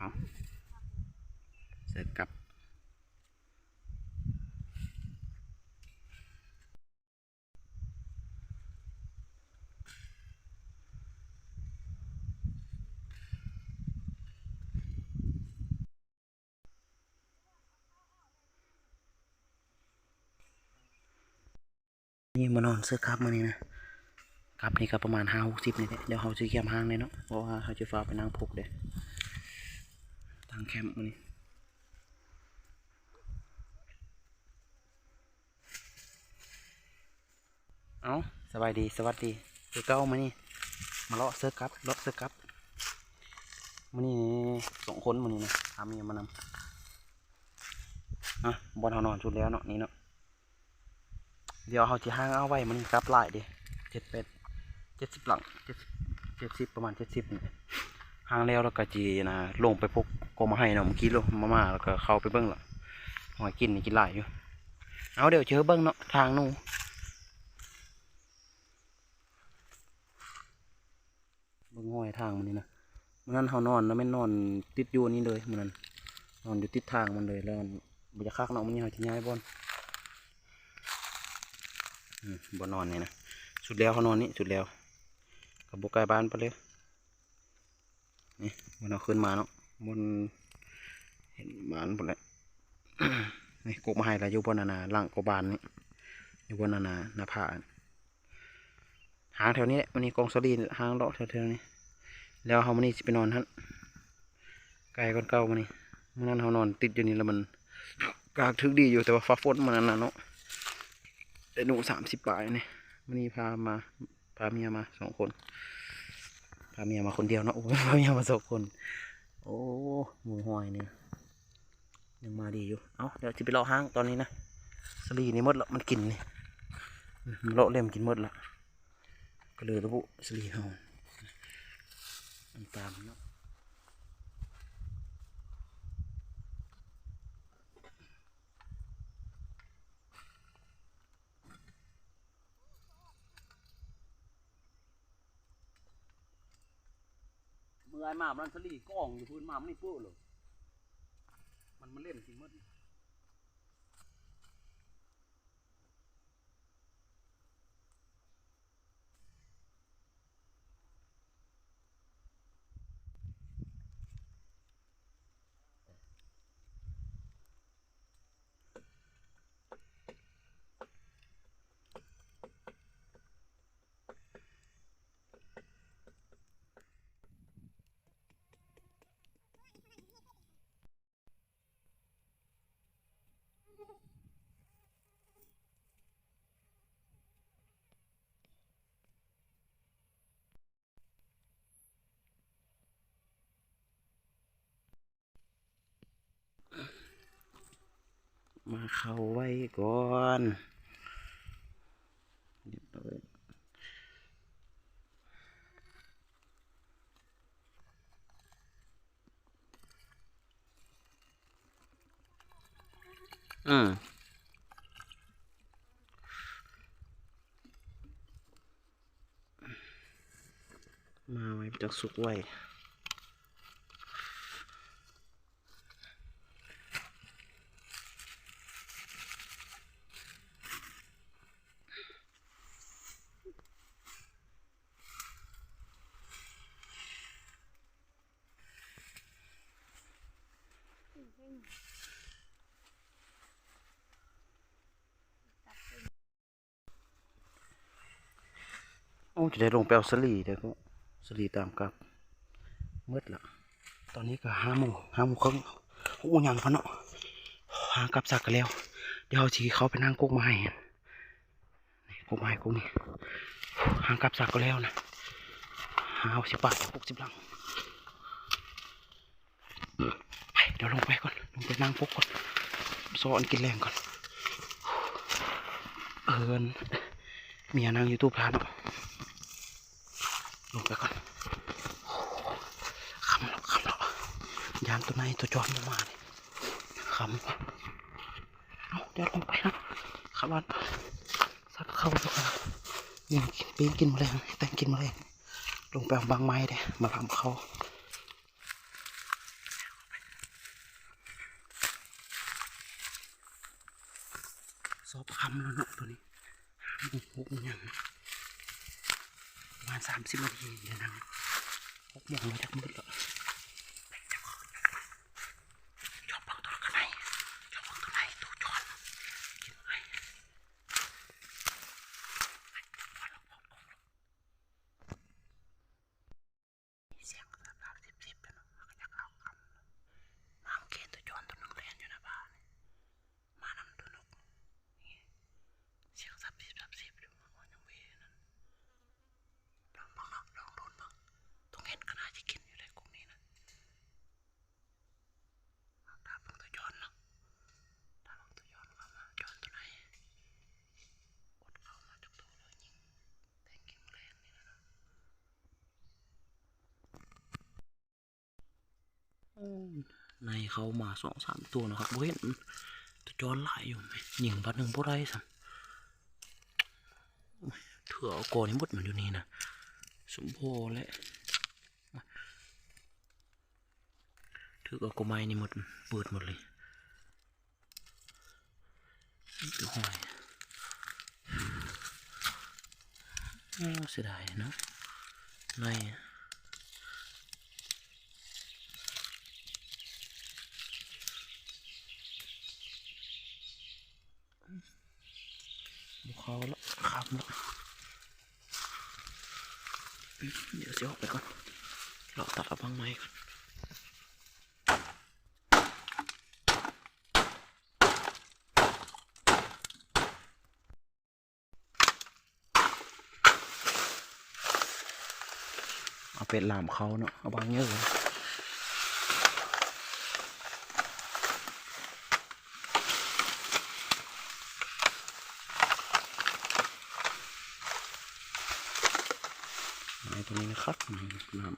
เอาเสร็จกับนี่มานอนซื้อครับมานี่นะครับนี่ก็ประมาณ50-60นี่แหละเดี๋ยวเขาจะเกี่ยมห้างเลยเนาะเพราะว่าเขาจะฟ้าไปนั่งพุกเด้ทางแคมป์มานี่เอาสบายดีสวัสดีคือเก้ามานี่มาเลาะเสื้อกับเลาะเสื้อกับมานี่2 คนมานี่นะทำยังมานำบอลเขานอนชุดแล้วเนาะนี่เนาะเดี๋ยวเขาจะห้างเอาไว้มันครับหลายดิ70 หลัง70ประมาณ70นี่ห้างแล้วก็จีนะลงไปพกก็มาให้เนาะเมื่อกี้ลงมาแล้วก็เข้าไปเบิ้งละหอยกินนี่กินหลายอยู่เอาเดี๋ยวเจอเบิ้งเนาะทางนู้นเบิ้งหอยทางมันนี่นะมันนั่นเขานอนแล้วไม่นอนติดอยู่นี่เลยมันนั่นนอนอยู่ติดทางมันเลยแล้วบรรยากาศเนาะมันยังจะย้ายบอลบนนอนเนี่ยนะสุดแล้วเขานอนนี่สุดแล้วกับบุกไก่บ้านไปเลยนี่มันเอาขึ้นมาเนาะบนเห็นบ้านหมดเลย นี่กุกมาให้ละอยู่บนนาหลังกบานนี่อยู่บนนาผาหางแถวนี้แหละวันนี้กองสลีหางเลาะแถวนี้แล้วเขามันนี่จะไปนอนท่านไก่ก้อนเก่ามันนี่มันนั่นเขานอนติดอยู่นี่แล้วมันกากทึกดีอยู่แต่ว่าฟ้าฝนมันนั่นเนาะแต่หนู30 ปลายนี่มันนี่พาเมียมา2 คนพาเมียมาคนเดียวเนาะโอ้พาเมียมา2 คนโอ้หมูหอยเนี่ยยังมาดีอยู่เอาเดี๋ยวจะไปเลาะห้างตอนนี้นะสลีนี่มดละมันกินนี่มันเลาะเล่มกินมดละก็เลยระบุสลีเฮาตามเนาะเมื่อไอ้มามันสลีก้องอยู่พื้นมาไม่เปื้อเลยมันเล่มกินมดมาเข้าไว้ก่อนมาไว้จักสุกไว้โอ้จะได้ลงไปเอาสลีเดี๋ยวก็สลีตามกับมืดละตอนนี้ก็5 โมงครึ่งโอ้ยังพะเนาะหางกับสักกันแล้วเดี๋ยวชีเขาไปนั่งกุ๊กไม้กุ๊กไม้กุ๊กนี่หางกับสักก็แล้วนะ50 บาท60 หลังไปเดี๋ยวลงไปก่อนลงไปนั่งกุ๊กก่อนซ้อนกินแรงก่อนเมียนั่งอยู่ตู้พลาเนาะลงไปก่อนคำแล้วยามตัวไหนตัวจอมมาเลยคำเอาเดี๋ยวลงไปนะขับรถสักเข้าตัวยังปีนกินแมลงแต่งกินแมลงลงไปเอาบางไม้เด้มาทำเขา อบคำแล้วเนาะตัวนี้6 โมงยังประมาณ30 นาทีเดี๋ยวนะ6 โมงแล้วจากมืดแล้วชอบเบิ่งตัวข้างในชอบเบิ่งตัวไหนตัวจอนกินไงเสียงแบบสิบๆไปเนาะก็จะเข้าคำน้ำเกณฑ์ตัวจอนตัวนึงเรียนอยู่นะบ้านมานำตัวนกเสียงสับสิบอยู่มันยังเวนั่นลองบ้างเนาะลองโดนบ้างต้องเห็นก็น่าจะกินอยู่เลยกลุ่มนี้นะตาเบิ่งตัวจอนเนาะตาเบิ่งตัวจอนเข้ามาจอนตัวไหนอดเข้ามาจากตัวเลยยิงแทงกินแรงนี่นะเนาะในเขามา2-3 ตัวนะครับเห็นตัวจอนหลายอยู่ไหมยิงบัดหนึ่งพวกไรสัมเถื่อเอาโกนี่หมดมันอยู่นี่นะสมโพและถือเอาโกไม้นี่หมดเปิดหมดเลยตัวหอยเสียดายเนาะในบุกเขาแล้วขับแล้วเดี๋ยวจะออกไปก่อนเราตัดเอาบางไม้ก่อนเอาเป็ดหลามเขาเนาะเอาบางเยอะเลยไม้ตัวนี้นะครับน้ำ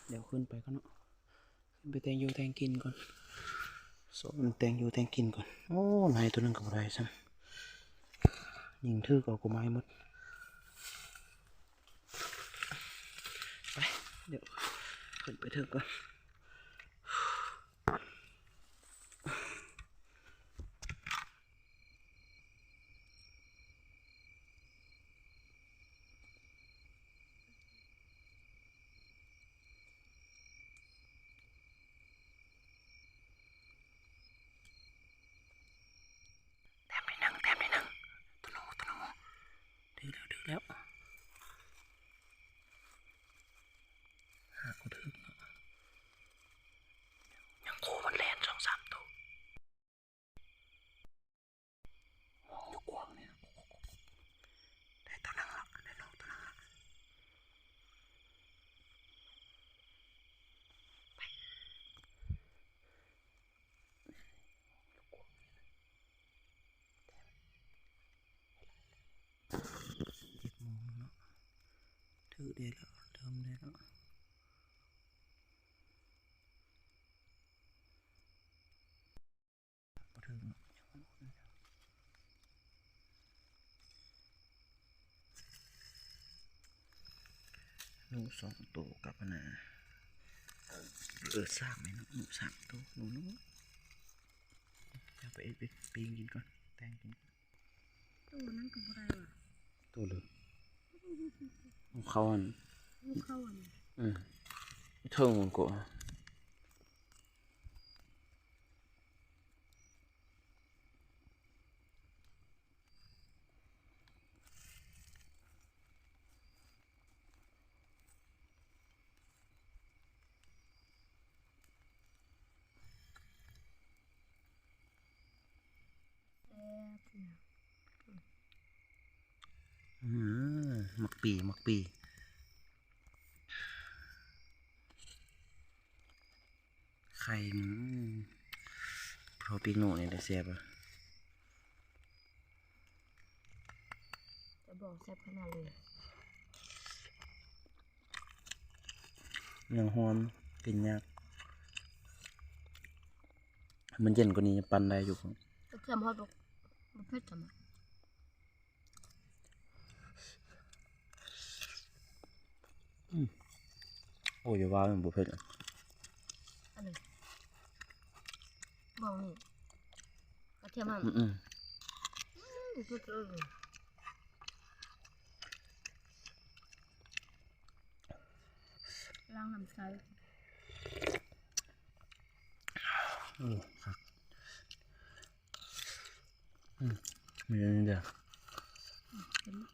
เดี๋ยวขึ้นไปก็เนาะขึ้นไปแตงยูแตงกินก่อนสอนแตงยูแตงกินก่อนโอ้นายตัวนึงกับอะไรซ้ำยิงทื่อกับกูไม้หมดไปเดี๋ยวขึ้นไปเถอะก่อนแต้มที่หนึ่งตัวโน้ดึกแล้วหาเขาถึกยังโคมันแลน2-3 ตัวมองอยู่กว้างเนี่ยได้ตัวนั่งละได้น้องตัวนั่งละ7 โมงเนาะถือได้แล้วเริ่มได้แล้วถึงหนู2 ตัวกับนะ3ไหมเนาะหนู3 ตัวหนูจะไปปีงกินก่อนแตงกินตัวนั้นกับอะไรวะตัวเลยเขาอันเข้าอันเท่ามันก็หมักปีไข่พอปีกหนูเนี่ยได้เสียบจะบอกแซ่บขนาดเลยยังหอมกินยากมันเย็นกว่านี้ปันได้อยู่ก็ จำฮอดบอกบ่เผ็ดจำอ่ะ โอ้ยอย่าว่ามันบุเพ็ดอะ อันนี้บอกนี่กระเทียมหั่น อืม เผ็ดล้างน้ำใส โอ้ครับมีอันนี้เดียว เป็นเนาะ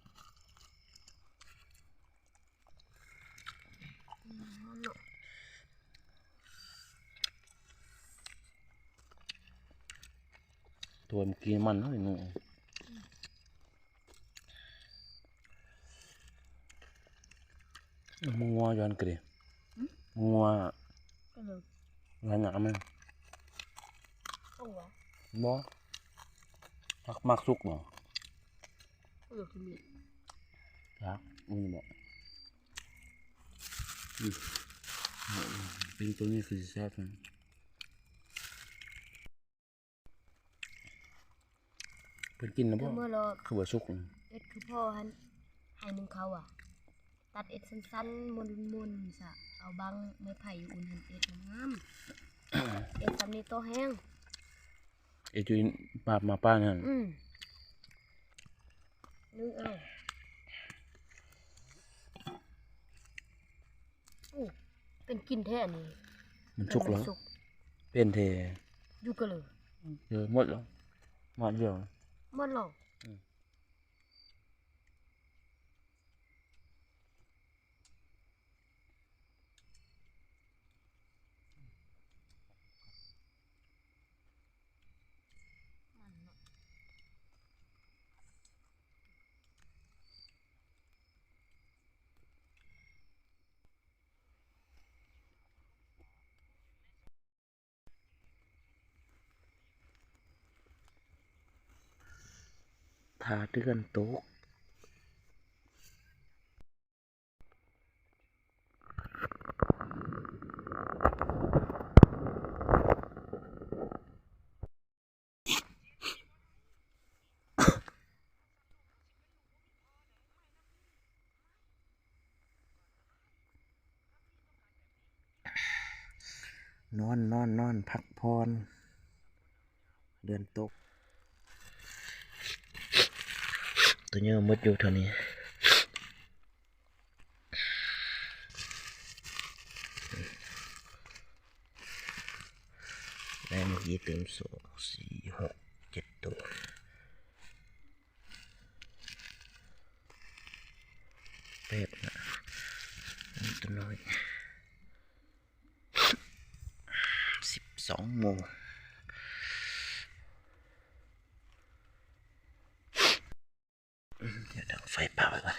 ตัวเมื่อกี้มันเนาะไอ้หนูมึงงัวย้อนกระดิมึงงัว ก็เลย งานหนามัน ต้องวะ บ่มักสุกเนาะ ก็เลยกินมี ครับมึงบอกเป็นตัวนี้คือแซ่บมันเพิ่นกินแล้วบ่ เมื่อเรา คือว่าสุก เอ็ดคือพ่อฮันให้หนึ่งเขาอ่ะ ตัดเอ็ดสั้นๆมนๆซะเอาบังไม้ไผ่อุ่นหันเอ็ดงามเอ็ดซ้ำนี้โตแห้ง ไอ้จุยปาบมาป้านั่น นึกเอาอู้เป็นกลินแท้อันนี้ มันสุกแล้ว สุก เป็นเท อยู่กันเลย เยอะหมดแล้วหมดเดียว หมดหรอกทาเดือนโต๊ะนอนพักพรเดือนตกตัวเนี้ยมดอยู่เท่านี้ได้เมื่อกี้เติม2 4 6 7 ตัวเป็ดนะตัวน้อย12 โมงเดี๋ยวดังไฟเป่าไปก่อน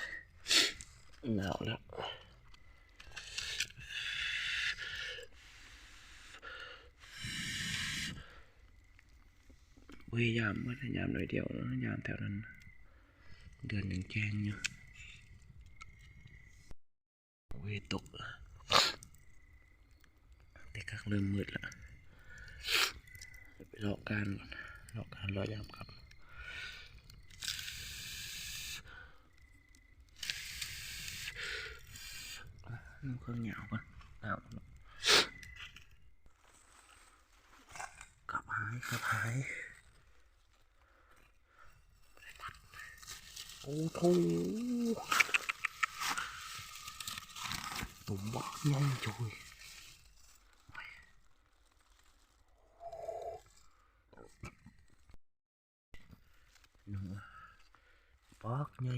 หนาวแล้วยามเมื่อยามหน่อยเดียวยามแถวนั้นเดือนยังแจ้งอยู่ตกแต่ก็เริ่มมืดแล้วไปรอการก่อนรอยามครับนุ่งเครื่องเหนียวก่อนกับหายโอ้โหตุ่มบักใหญ่จุยหนูบักใหญ่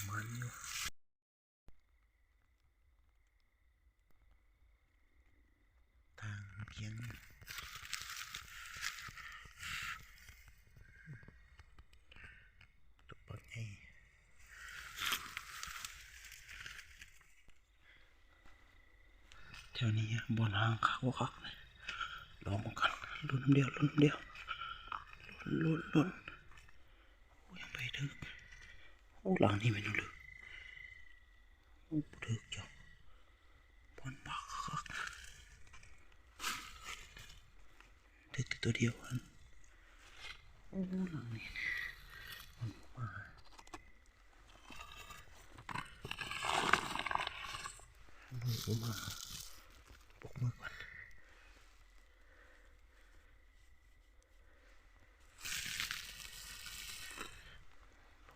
มันอยู่ทางเพียงตุ่มบักใหญ่แถวนี้บนห้างเขาคักเลยลองกันลุ้นเดียวลุ้นโอ้ยังไปถึงโอ้หลังนี่ไม่รู้เลยโอ้ถึกจัง ตัวเดียวกันโอ้หลังนี้มันมามือมาปกมือก่อน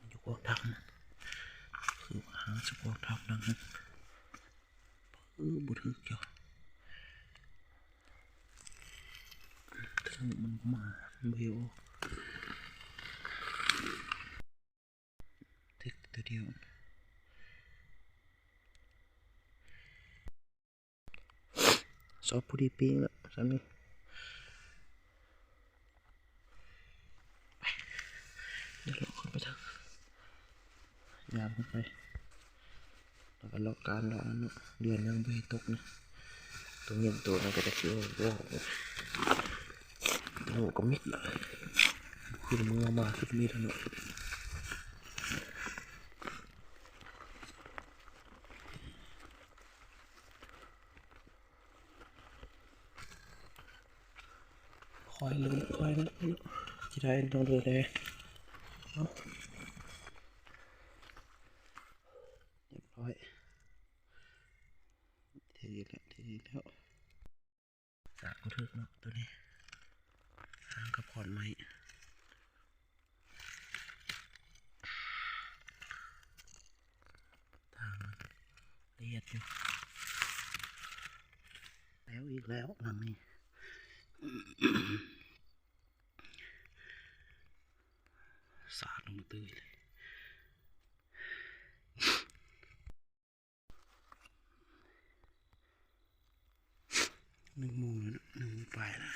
อยู่กองทัพนะคือหาสกองทัพนั่งบุตรเกี่ยวซึ่งมันมาเบลเทคตัวเดียวสอบพอดีปีแล้วสันนี่เดี๋ยวเราเข้าไปทางยามขึ้นไปแล้วก็รอการรอเนาะเดือนยังไม่ตกนะตัวเงี้ยตัวนั้นก็จะเชื่อว่าโอ้ก็มิดละคือมือมาคือมีดเนาะคอยลุ้นคอยลุ้นจะได้ต้องดูแลเนาะเรียบร้อยทีแล้วสาก็ถึกเนาะตัวนี้หางกับขอนไม้ทางละเอียดอยู่แล้วอีกแล้วหลังนี้สาดลงมาตื้อเลย1 โมงแล้วนะ1 โมงปลายแล้ว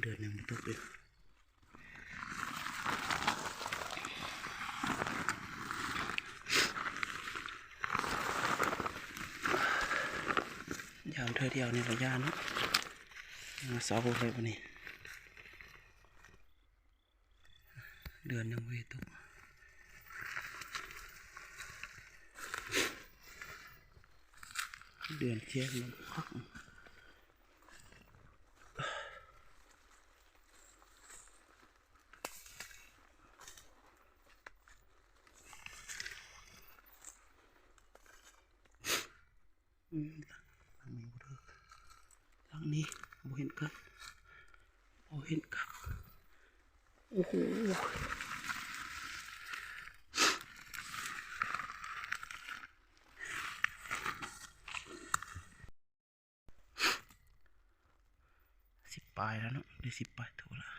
เดือนยังไม่ตกเลยยามเธอเดียวในระยะเนาะเสาเลยวันนี้เดือนยังไม่ตกเดือนเที่ยงมันพักหลังนี้บ่เห็นกันบ่เห็นกันโอ้โห10 ปลายแล้วเนาะได้10 ปลายตัวละ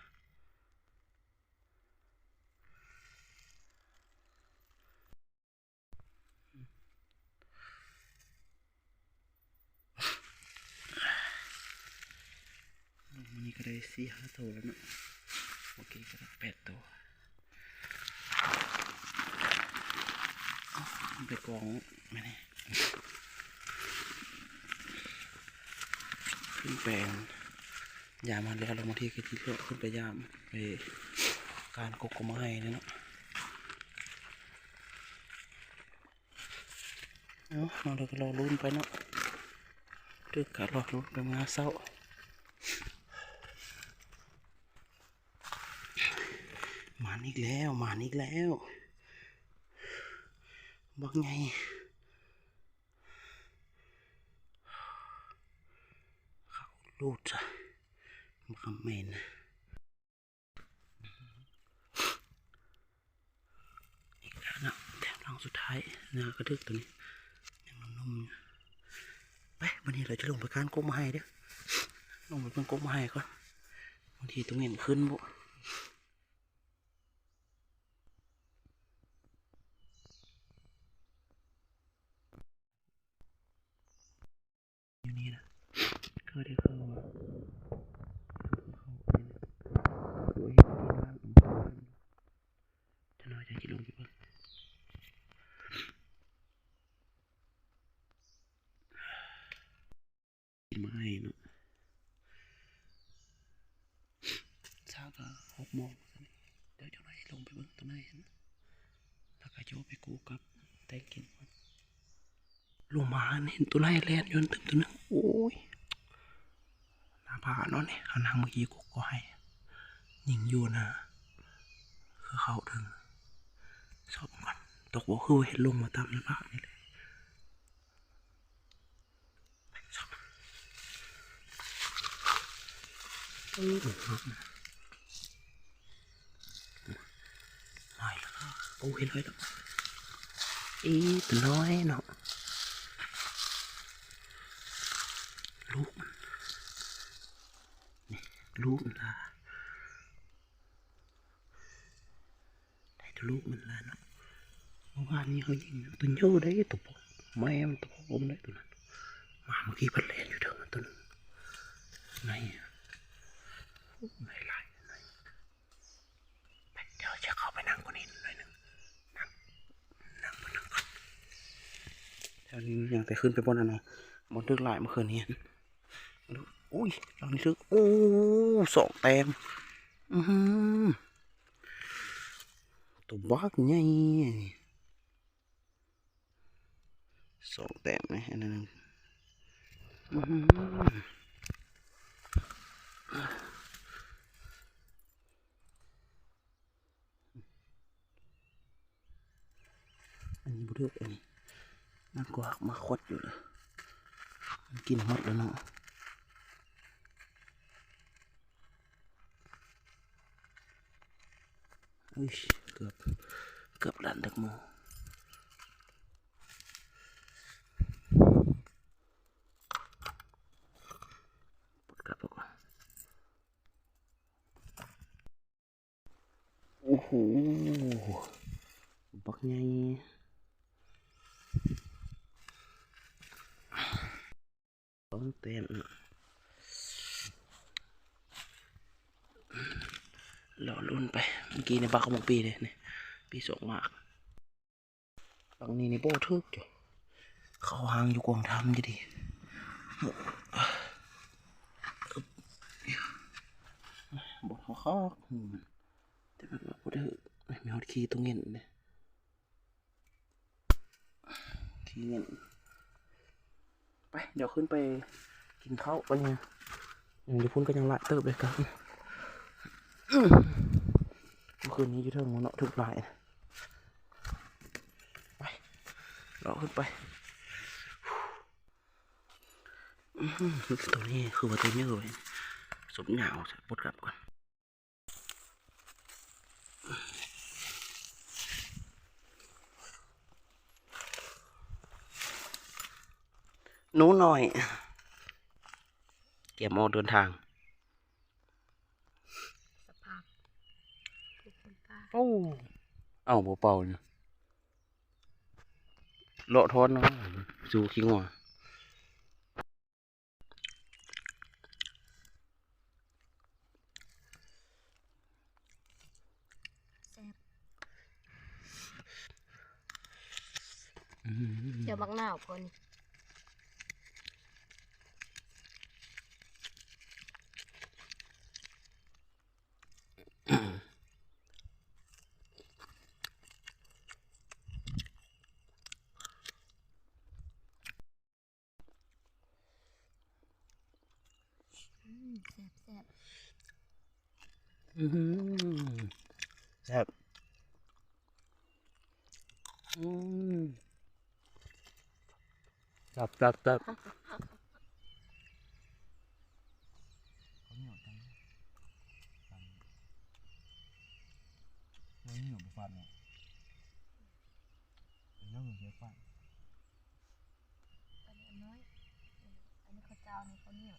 วันนี้ก็ได้4-5 ตัวแล้วเนาะโอเคก็ได้8 ตัวไปกองไม่ได้ขึ้นแปลงยามมันแล้วลงมาที่ก็ที่เลาะขึ้นไปยามไปการกกมาให้เนาะเราก็รอลุ้นไปเนาะดึกการรอลุ้นไปมาเศร้ามาอีกแล้วบักไงเขาลูดจ้ะมาคอมเมนต์อีกแล้วนะแถวหลังสุดท้ายนะกระดึกตัวนี้ยังนุ่มๆไปวันนี้เราจะลงไปการกบมาให้เด้อลงไปเพิ่งกบมาให้ก่อนบางทีตรงนี้ขึ้นบุอยู่นี่นะก็ได้เข้ามาดูเห็นที่บ้านจะน้อยจะกินลงไปบ้างกินมาให้เนาะเช้าก็6 โมงเดี๋ยวจะน้อยลงไปเบิ่งตัวไหนแล้วก็โยไปกูกับแต่กินลงมาเห็นตัวไหนแลนยนต์ตึมตัวนึงโอ้ยน้ ผ้าเนาะเนี่ยเขานั่งเมื่อกี้กูก็ให้ยิงอยู่นะคือเขาถึงสอบก่อนตกบ่คือเห็นลงมาตามในผ้านี่เลยน้อยแล้วโอ้เห็นเลยแล้วตัวน้อยเนาะลูกมันนี่ลูกมันละได้ตัวลูกมันละเนาะเมื่อวานนี้เขายิงตัวเยอะได้ตัวปกแม่มันตัวปกได้ตัวนั้นมาเมื่อกี้พัดแลนอยู่เถอะมันตัวนึงไหนไหนไหลไหนไปเดี๋ยวจะเข้าไปนั่งก่อนนิดหน่อยหนึ่งนั่งก่อนแถวนี้ยังแต่ขึ้นไปบนนั้นเนาะบนตึกหลายเมื่อคืนนี้อุ้ยตอนนี้ซึกโอ้สองแต้มตัวบักใหญ่สองแต้มนะอันนั้นอันนี้บุตรอันนี้น่ากลัวมาคดอยู่เลยมันกินหมดแล้วเนาะอุ้ยเกือบหลานดักโมปวดกลับแล้วก่อนโอ้โหบักใหญ่ต้องเต้นรอรุ่นไปเมื่อกี้ในบักของปีเลยเนี่ยปีสองมากบางนี้ในโบ้ทึกอยู่เขาหางอยู่กองทำจะดีบทเขาข้อแต่แบบว่าเด้อไม่เอาขี้ตรงเงี้ยเลยขี้เงี้ยไปเดี๋ยวขึ้นไปกินข้าวกันเนี่ยอย่างที่พูดก็ยังละเติบเลยกันเมื่อคืนนี้อยู่เท่ามันเนาะทึกหลายไปเราขึ้นไปตัวนี้คือว่าตัวเยอะเลยสมหนาวปวดกลับก่อนหนูหน่อยเก็บโมเดินทางสภาพทุกคนป้า โอ้เอาเป่าเนี่ยเลาะท้อนเนาะสู่ขี้งัวแซ่บเดี๋ยวบักหน้าวคนแซ่บแซ่บจับนี่เหนียวไปฟันเนี่ยเป็นเรื่องของเชฟฟัน อันนี้น้อยอันนี้ข้าวเจ้านี่เขาเหนียว